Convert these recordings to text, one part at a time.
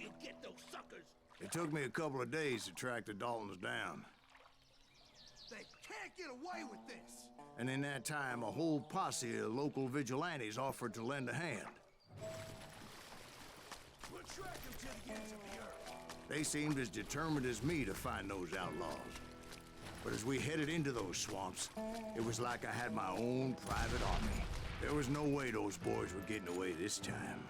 you get those suckers? It took me a couple of days to track the Daltons down. They can't get away with this! And in that time, a whole posse of local vigilantes offered to lend a hand. We'll track them to the ends of the earth. They seemed as determined as me to find those outlaws. But as we headed into those swamps, it was like I had my own private army. There was no way those boys were getting away this time.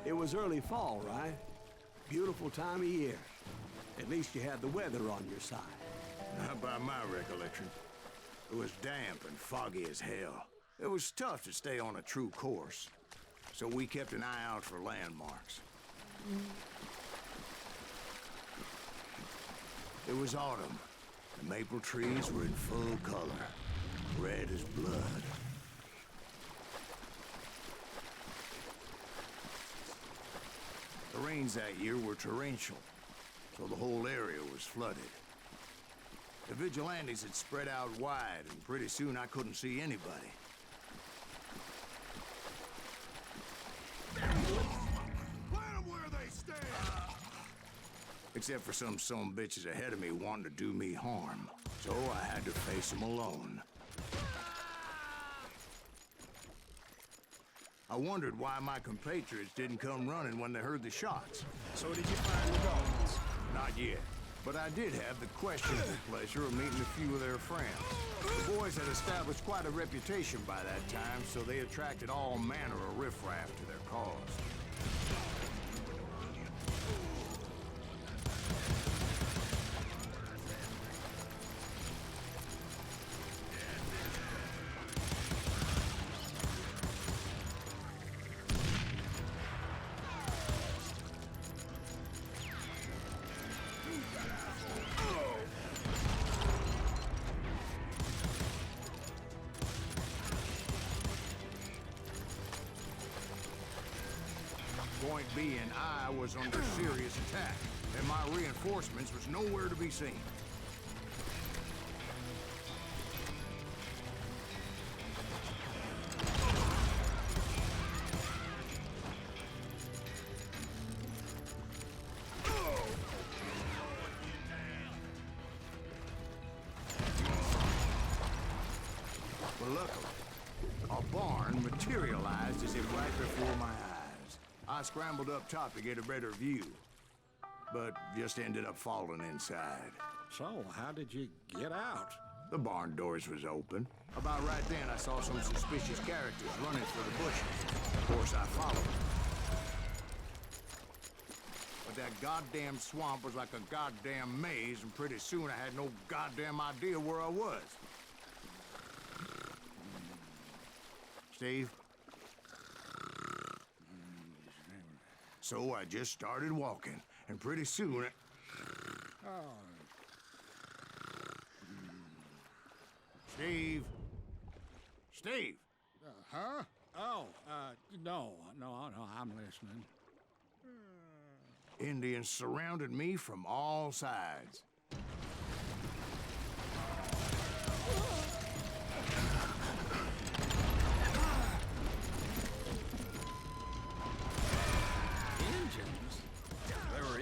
It was early fall, right? Beautiful time of year. At least you had the weather on your side. Not by my recollection. It was damp and foggy as hell. It was tough to stay on a true course. So we kept an eye out for landmarks. It was autumn. The maple trees were in full color, red as blood. The rains that year were torrential, so the whole area was flooded. The vigilantes had spread out wide, and pretty soon I couldn't see anybody. Plant them where they stand! Except for some bitches ahead of me wanting to do me harm. So I had to face them alone. I wondered why my compatriots didn't come running when they heard the shots. So did you find the Daltons? Not yet. But I did have the questionable pleasure of meeting a few of their friends. The boys had established quite a reputation by that time, so they attracted all manner of riffraff to their cause. Point being, I was under serious attack, and my reinforcements was nowhere to be seen. But luckily, a barn materialized as if right before my eyes. I scrambled up top to get a better view, but just ended up falling inside. So, how did you get out? The barn doors was open. About right then, I saw some suspicious characters running for the bushes. Of course, I followed them. But that goddamn swamp was like a goddamn maze, and pretty soon I had no goddamn idea where I was. Steve? So I just started walking, and pretty soon Steve? Steve? Huh? Oh, no, I'm listening. Indians surrounded me from all sides.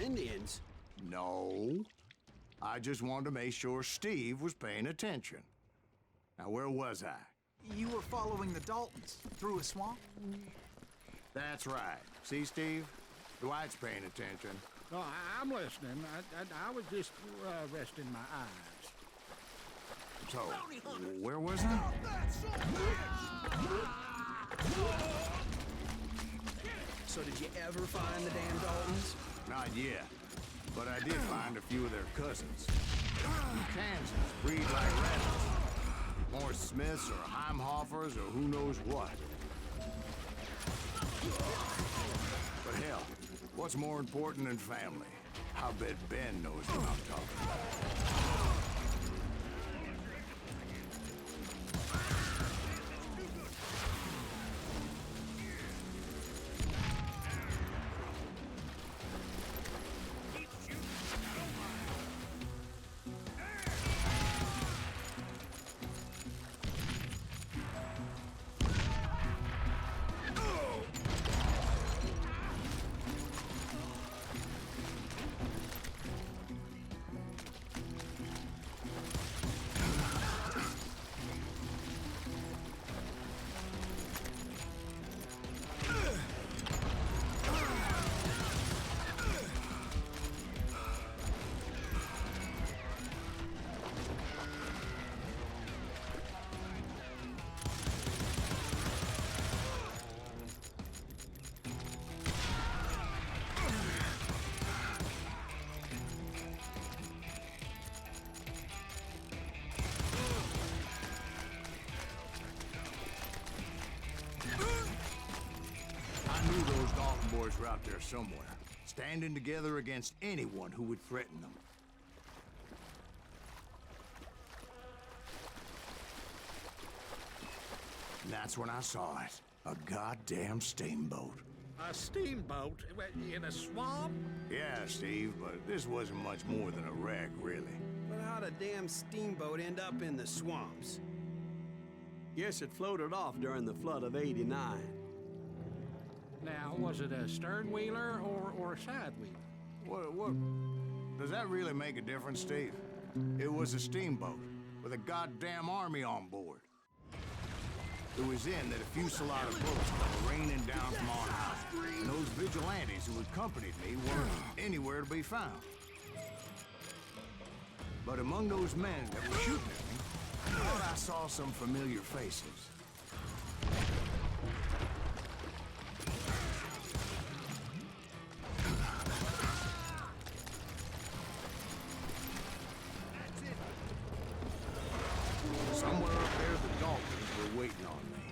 Indians? No. I just wanted to make sure Steve was paying attention. Now, where was I? You were following the Daltons through a swamp? That's right. See, Steve? Dwight's paying attention. No, I'm listening. I was just resting my eyes. So, where was I? So did you ever find the damn Daltons? Not yet, but I did find a few of their cousins. In Kansas, breed like rabbits. More Smiths or Heimhoffers or who knows what. But hell, what's more important than family? I bet Ben knows what I'm talking about. out there somewhere, standing together against anyone who would threaten them. And that's when I saw it. A goddamn steamboat. A steamboat in a swamp? Yeah, Steve, but this wasn't much more than a wreck, really. But how'd a damn steamboat end up in the swamps? Guess it floated off during the flood of '89. Now, was it a stern wheeler or a side wheeler? What? Does that really make a difference, Steve? It was a steamboat with a goddamn army on board. It was in that a fusillade of bullets were raining down from on high, and those vigilantes who accompanied me weren't anywhere to be found. But among those men that were shooting at me, I thought I saw some familiar faces. Somewhere up there, the Daltons were waiting on me.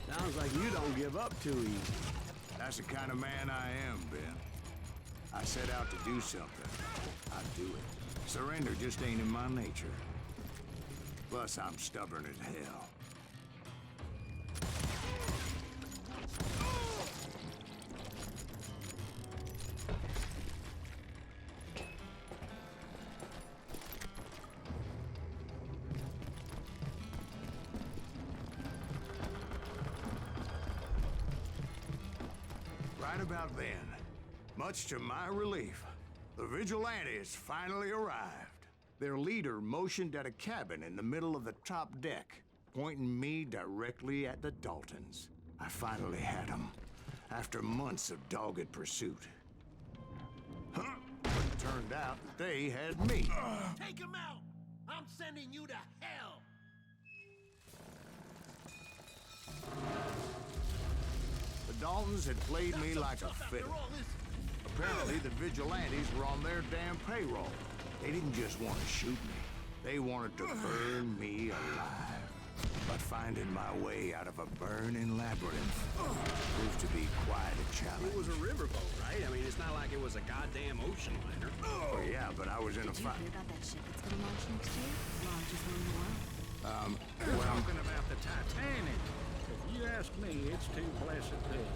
Sounds like you don't give up too easy. That's the kind of man I am, Ben. I set out to do something. I do it. Surrender just ain't in my nature. Plus, I'm stubborn as hell. Right about then, much to my relief, the vigilantes finally arrived. Their leader motioned at a cabin in the middle of the top deck, pointing me directly at the Daltons. I finally had them, after months of dogged pursuit. But it turned out that they had me. Take him out! I'm sending you to hell! The Daltons had played me like a fiddle. Apparently, the vigilantes were on their damn payroll. They didn't just want to shoot me. They wanted to burn me alive. But finding my way out of a burning labyrinth proved to be quite a challenge. It was a riverboat, right? I mean, it's not like it was a goddamn ocean liner. Oh, yeah, but I was in a fight. Did you hear about that ship that's gonna launch next year? Largest one in the world. We're talking about the Titanic. If you ask me, it's too blessed big.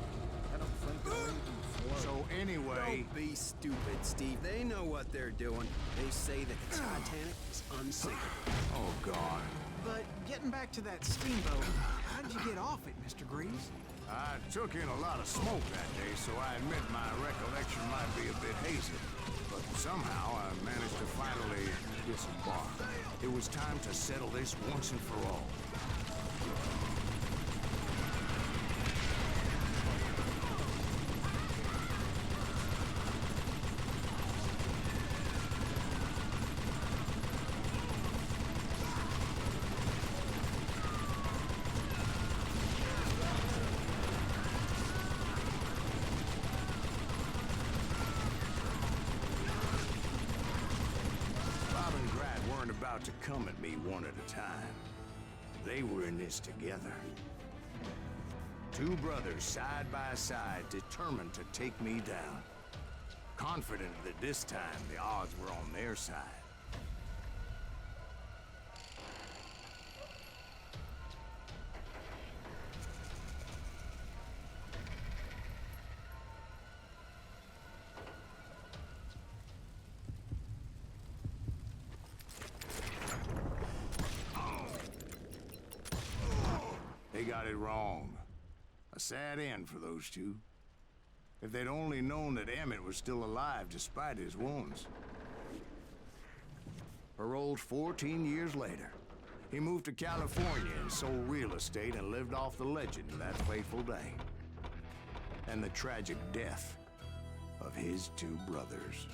I don't think they'll even float. So anyway, Don't be stupid, Steve. They know what they're doing. They say that the Titanic is unsinkable. oh, God. But getting back to that steamboat, how did you get off it, Mr. Greaves? I took in a lot of smoke that day, so I admit my recollection might be a bit hazy. But somehow I managed to finally disembark. It was time to settle this once and for all. About to come at me one at a time. They were in this together. Two brothers side by side, determined to take me down. Confident that this time the odds were on their side. They got it wrong. A sad end for those two. If they'd only known that Emmett was still alive despite his wounds. Paroled 14 years later, he moved to California and sold real estate and lived off the legend of that fateful day. And the tragic death of his two brothers.